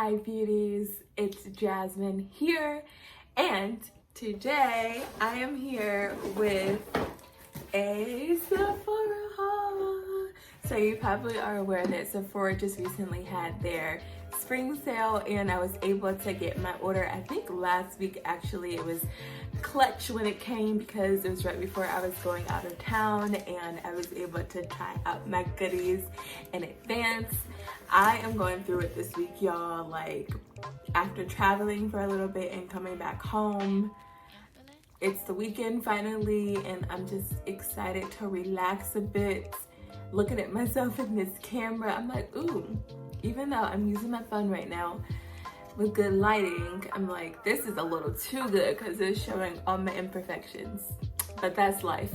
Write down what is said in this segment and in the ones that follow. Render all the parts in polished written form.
Hi beauties, it's Jasmine here, and today I am here with a Sephora haul. So you probably are aware that Sephora just recently had their spring sale and I was able to get my order, I think last week actually. It was clutch when it came because it was right before I was going out of town and I was able to try out my goodies in advance. I am going through it this week, y'all. Like, after traveling for a little bit and coming back home, it's the weekend finally and I'm just excited to relax a bit. Looking at myself in this camera, I'm like, ooh, even though I'm using my phone right now with good lighting, I'm like, this is a little too good because it's showing all my imperfections, but that's life.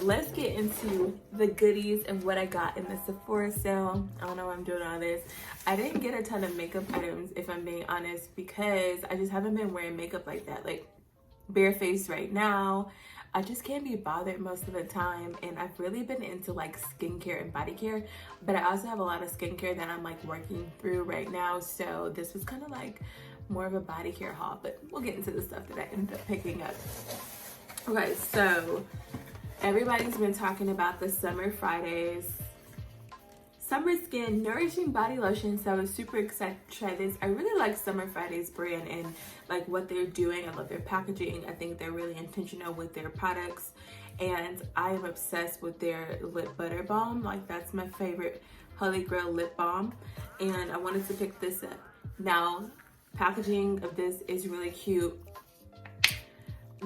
Let's get into the goodies and what I got in the Sephora sale. I don't know why I'm doing all this. I didn't get a ton of makeup items, if I'm being honest, because I just haven't been wearing makeup like that, like bare face right now. I just can't be bothered most of the time, and I've really been into like skincare and body care, but I also have a lot of skincare that I'm like working through right now, so this was kind of like more of a body care haul, but we'll get into the stuff that I ended up picking up. Okay, so everybody's been talking about the Summer Fridays Summer Skin Nourishing Body Lotion, so I was super excited to try this. I really like Summer Fridays brand and like what they're doing. I love their packaging. I think they're really intentional with their products, and I am obsessed with their lip butter balm. Like, that's my favorite Holy Grail lip balm, and I wanted to pick this up. Now, packaging of this is really cute.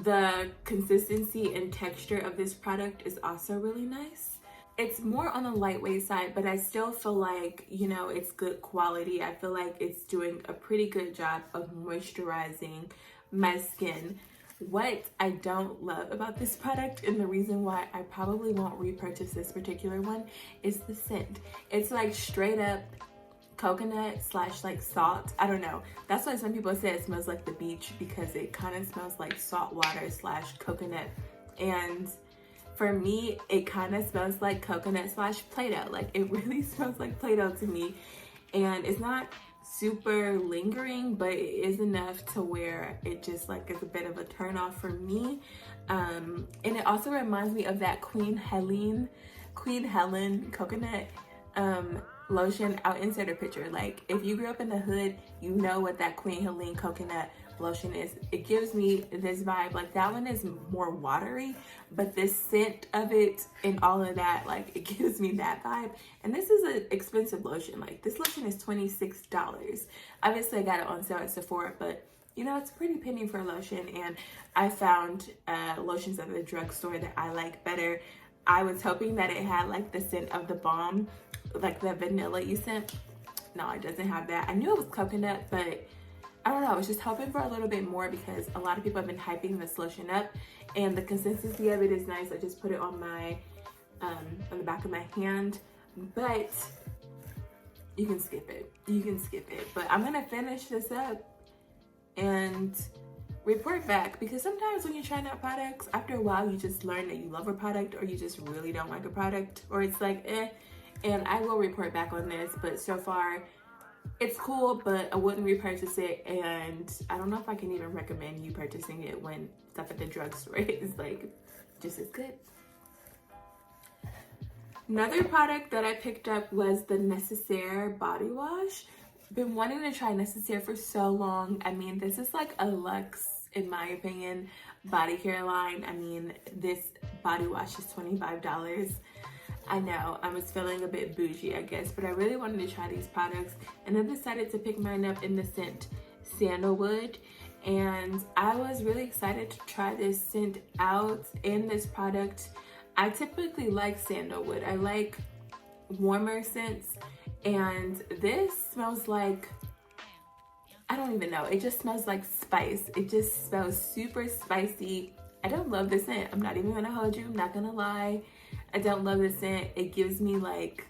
The consistency and texture of this product is also really nice. It's more on the lightweight side, but I still feel like, you know, it's good quality. I feel like it's doing a pretty good job of moisturizing my skin. What I don't love about this product, and the reason why I probably won't repurchase this particular one, is the scent. It's like straight up coconut slash like salt. I don't know. That's why some people say it smells like the beach, because it kind of smells like salt water slash coconut. And for me, it kind of smells like coconut slash Play-Doh. Like, it really smells like Play-Doh to me. And it's not super lingering, but it is enough to where it just like is a bit of a turn off for me. And it also reminds me of that Queen Helen coconut lotion. I'll insert a picture. Like, if you grew up in the hood, you know what that Queen Helene coconut lotion is. It gives me this vibe. Like, that one is more watery, but this scent of it and all of that, like, it gives me that vibe. And this is an expensive lotion. Like, this lotion is $26. Obviously I got it on sale at Sephora, but you know, it's a pretty penny for a lotion. And I found lotions at the drugstore that I like better. I was hoping that it had like the scent of the balm, like the vanilla-y scent. No, it doesn't have that. I knew it was coconut, but I don't know, I was just hoping for a little bit more because a lot of people have been hyping this lotion up and the consistency of it is nice. I just put it on my on the back of my hand, but you can skip it. You can skip it. But I'm gonna finish this up and report back, because sometimes when you're trying out products, after a while you just learn that you love a product or you just really don't like a product, or it's like eh. And I will report back on this, but so far it's cool, but I wouldn't repurchase it, and I don't know if I can even recommend you purchasing it when stuff at the drugstore is like just as good. Another product that I picked up was the Necessaire body wash. Been wanting to try Necessaire for so long. I mean, this is like a luxe, in my opinion, body care line. I mean, this body wash is $25. I know, I was feeling a bit bougie, I guess, but I really wanted to try these products, and I decided to pick mine up in the scent Sandalwood, and I was really excited to try this scent out in this product. I typically like sandalwood. I like warmer scents, and this smells like, I don't even know, it just smells like spice. It just smells super spicy. I don't love the scent. I'm not even gonna hold you, I'm not gonna lie. I don't love the scent. It gives me like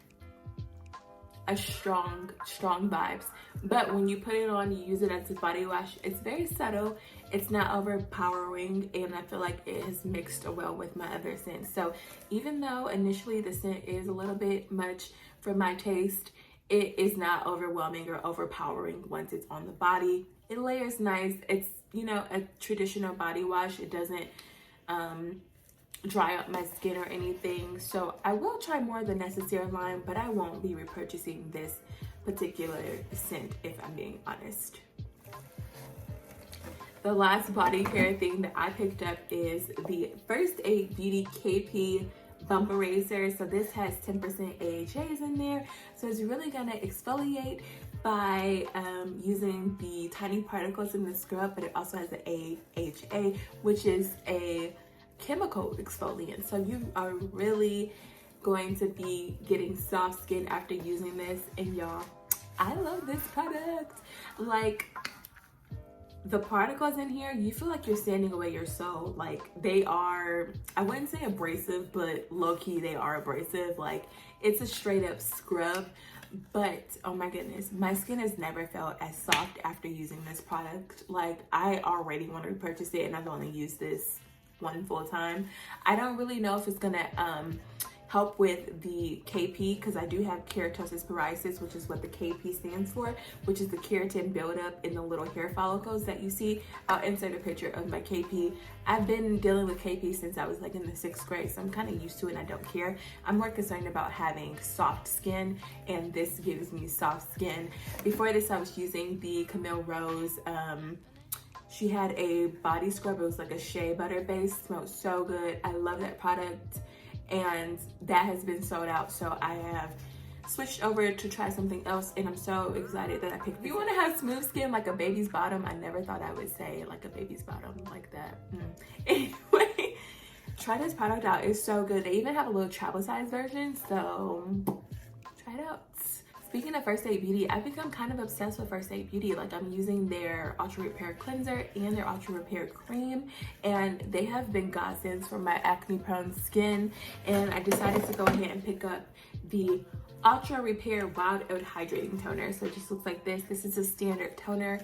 a strong vibes. But when you put it on, you use it as a body wash, it's very subtle. It's not overpowering, and I feel like it has mixed well with my other scents. So even though initially the scent is a little bit much for my taste, it is not overwhelming or overpowering once it's on the body. It layers nice. It's, you know, a traditional body wash. It doesn't dry up my skin or anything. So I will try more of the Necessaire line, but I won't be repurchasing this particular scent if I'm being honest. The last body care thing that I picked up is the First Aid Beauty KP Bump Eraser. So this has 10% AHAs in there. So it's really gonna exfoliate by using the tiny particles in the scrub, but it also has the AHA, which is a chemical exfoliant. So you are really going to be getting soft skin after using this. And y'all, I love this product. Like, the particles in here, you feel like you're sanding away your soul. Like, they are, I wouldn't say abrasive, but low-key they are abrasive. Like, it's a straight up scrub. But oh my goodness, my skin has never felt as soft after using this product. Like, I already want to repurchase it, and I've only used this one full time. I don't really know if it's gonna help with the KP, because I do have keratosis psoriasis, which is what the KP stands for, which is the keratin buildup in the little hair follicles that you see. I'll insert a picture of my KP. I've been dealing with KP since I was like in the 6th grade, so I'm kind of used to it and I don't care. I'm more concerned about having soft skin, and this gives me soft skin. Before this, I was using the Camille Rose, she had a body scrub. It was like a shea butter base, smelled so good. I love that product. And that has been sold out, so I have switched over to try something else, and I'm so excited that I picked this. If you want to have smooth skin like a baby's bottom, I never thought I would say like a baby's bottom like that. Anyway, try this product out. It's so good. They even have a little travel size version, so try it out. Speaking of First Aid Beauty, I've become kind of obsessed with First Aid Beauty. Like, I'm using their Ultra Repair Cleanser and their Ultra Repair Cream, and they have been godsends for my acne prone skin. And I decided to go ahead and pick up the Ultra Repair Wild Oat Hydrating Toner. So it just looks like this. This is a standard toner.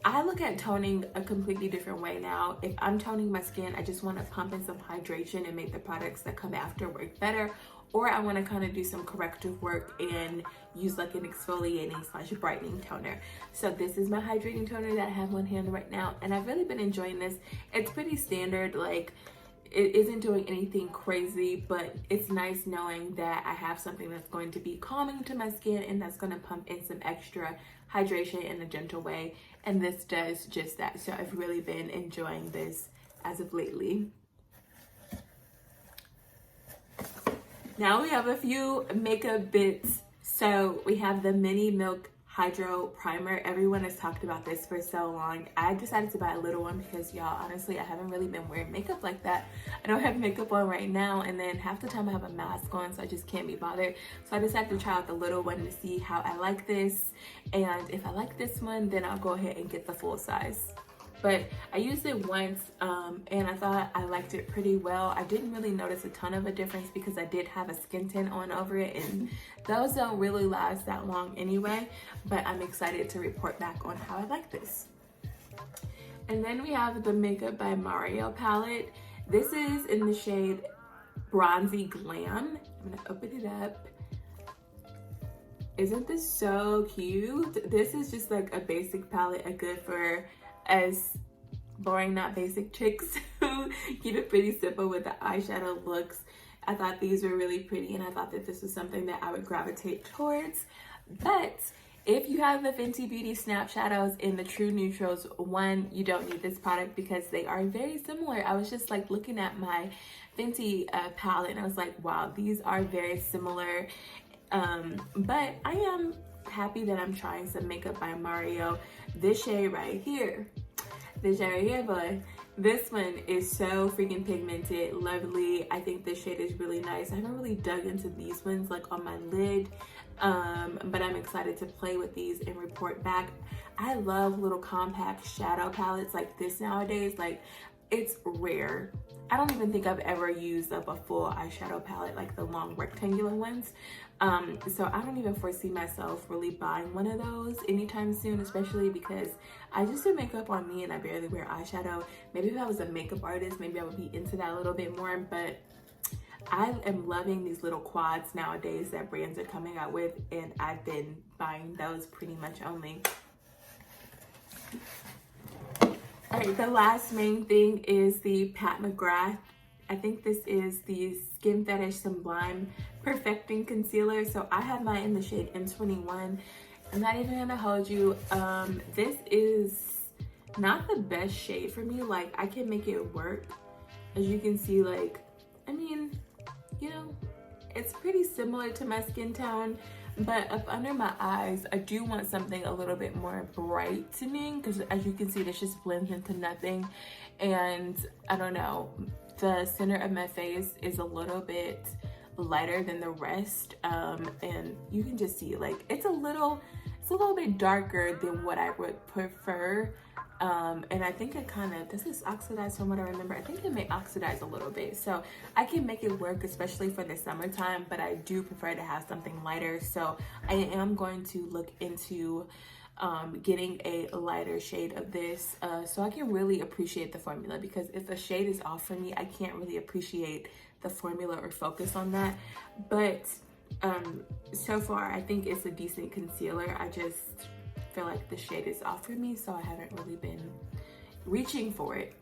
I look at toning a completely different way now. If I'm toning my skin, I just want to pump in some hydration and make the products that come after work better. Or I want to kind of do some corrective work and use like an exfoliating / brightening toner. So this is my hydrating toner that I have on hand right now, and I've really been enjoying this. It's pretty standard, like it isn't doing anything crazy, but it's nice knowing that I have something that's going to be calming to my skin and that's going to pump in some extra hydration in a gentle way. And this does just that. So I've really been enjoying this as of lately. Now we have a few makeup bits. So we have the Mini Milk Hydro Primer. Everyone has talked about this for so long. I decided to buy a little one because, y'all, honestly, I haven't really been wearing makeup like that. I don't have makeup on right now, and then half the time I have a mask on, so I just can't be bothered. So I decided to try out the little one to see how I like this. And if I like this one, then I'll go ahead and get the full size. But I used it once and I thought I liked it pretty well. I didn't really notice a ton of a difference because I did have a skin tint on over it, and those don't really last that long anyway. But I'm excited to report back on how I like this. And then we have the Makeup by Mario palette. This is in the shade Bronzy Glam. I'm gonna open it up. Isn't this so cute? This is just like a basic palette, a good for as boring not basic chicks who keep it pretty simple with the eyeshadow looks. I thought these were really pretty, and I thought that this was something that I would gravitate towards. But if you have the Fenty Beauty Snap Shadows in the True Neutrals one, you don't need this product because they are very similar. I was just like looking at my Fenty palette and I was like, wow, these are very similar. But I am happy that I'm trying some Makeup by Mario. This shade right here, this shade right here, boy, this one is so freaking pigmented, lovely. I think this shade is really nice. I haven't really dug into these ones like on my lid, but I'm excited to play with these and report back. I love little compact shadow palettes like this nowadays. Like, it's rare. I don't even think I've ever used up a full eyeshadow palette like the long rectangular ones. So I don't even foresee myself really buying one of those anytime soon, especially because I just do makeup on me and I barely wear eyeshadow. Maybe if I was a makeup artist, maybe I would be into that a little bit more, but I am loving these little quads nowadays that brands are coming out with, and I've been buying those pretty much only. All right, the last main thing is the Pat McGrath. I think this is the Skin Fetish Sublime Perfecting Concealer. So I have mine in the shade M21. I'm not even gonna hold you. This is not the best shade for me. Like, I can make it work. As you can see, like, I mean, you know, it's pretty similar to my skin tone, but up under my eyes, I do want something a little bit more brightening, because as you can see, this just blends into nothing. And I don't know, the center of my face is a little bit lighter than the rest, and you can just see, like, it's a little bit darker than what I would prefer. And I think it kind of, does this oxidize from what I remember? I think it may oxidize a little bit. So I can make it work, especially for the summertime, but I do prefer to have something lighter. So I am going to look into getting a lighter shade of this, so I can really appreciate the formula, because if a shade is off for me, I can't really appreciate the formula or focus on that. But so far, I think it's a decent concealer. I just feel like the shade is off for me, so I haven't really been reaching for it.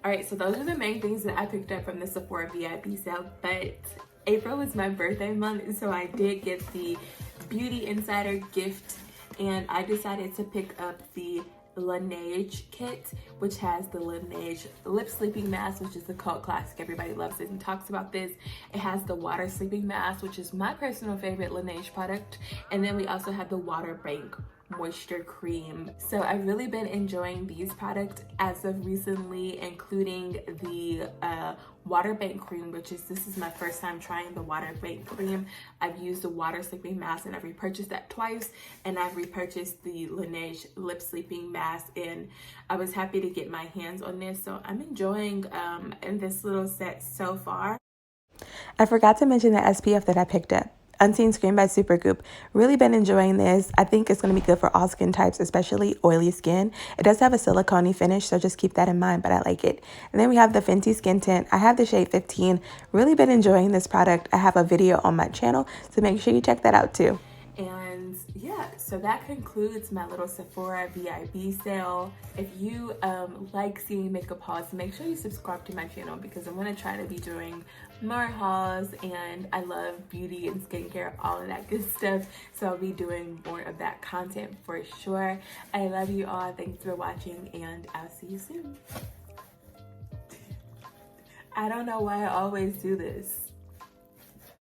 All right, so those are the main things that I picked up from the Sephora VIP sale, but April is my birthday month, so I did get the Beauty Insider gift, and I decided to pick up the Laneige kit, which has the Laneige lip sleeping mask, which is the cult classic. Everybody loves it and talks about this. It has the water sleeping mask, which is my personal favorite Laneige product, and then we also have the water bank moisture cream. So I've really been enjoying these products as of recently, including the water bank cream, which is, this is my first time trying the water bank cream. I've used the water sleeping mask and I've repurchased that twice, and I've repurchased the Laneige lip sleeping mask, and I was happy to get my hands on this. So I'm enjoying in this little set so far. I forgot to mention the SPF that I picked up. Unseen Screen by Supergoop. Really been enjoying this. I think it's going to be good for all skin types, especially oily skin. It does have a silicone finish, so just keep that in mind, but I like it. And then we have the Fenty Skin Tint. I have the shade 15. Really been enjoying this product. I have a video on my channel, so make sure you check that out too. And yeah, so that concludes my little Sephora VIP sale. If you like seeing makeup hauls, make sure you subscribe to my channel, because I'm going to try to be doing more hauls, and I love beauty and skincare, all of that good stuff. So I'll be doing more of that content for sure. I love you all. Thanks for watching, and I'll see you soon. I don't know why I always do this.